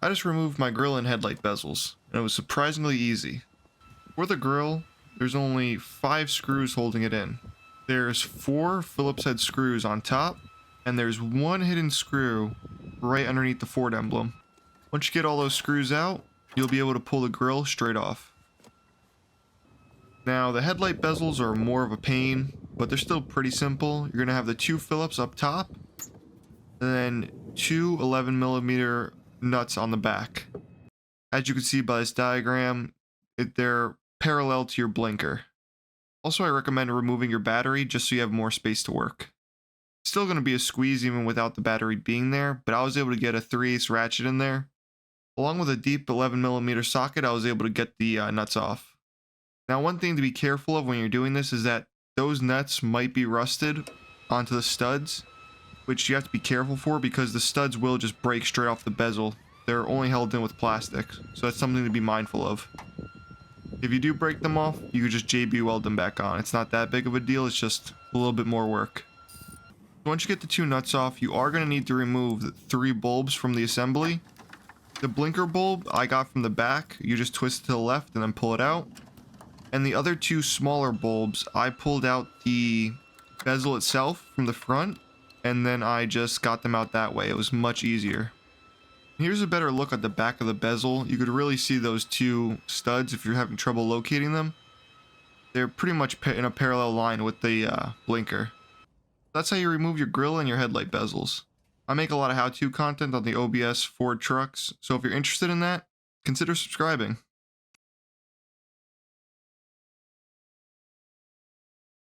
I just removed my grill and headlight bezels, and it was surprisingly easy. For the grill, there's only 5 screws holding it in. There's 4 Phillips head screws on top, and there's 1 hidden screw right underneath the Ford emblem. Once you get all those screws out, you'll be able to pull the grill straight off. Now, the headlight bezels are more of a pain, but they're still pretty simple. You're going to have the 2 Phillips up top, and then 2 11mm nuts on the back. As you can see by this diagram, they're parallel to your blinker. Also, I recommend removing your battery just so you have more space to work. It's still going to be a squeeze even without the battery being there, but I was able to get a 3/8 ratchet in there. Along with a deep 11mm socket, I was able to get the nuts off. Now, one thing to be careful of when you're doing this is that those nuts might be rusted onto the studs, which you have to be careful for because the studs will just break straight off the bezel. They're only held in with plastic, so that's something to be mindful of. If you do break them off, you could just JB weld them back on. It's not that big of a deal, it's just a little bit more work. Once you get the 2 nuts off, you are going to need to remove the 3 bulbs from the assembly. The blinker bulb I got from the back, you just twist it to the left and then pull it out. And the other 2 smaller bulbs, I pulled out the bezel itself from the front, and then I just got them out that way. It was much easier. Here's a better look at the back of the bezel. You could really see those 2 studs if you're having trouble locating them. They're pretty much in a parallel line with the blinker. That's how you remove your grill and your headlight bezels. I make a lot of how-to content on the OBS Ford trucks, so if you're interested in that, consider subscribing.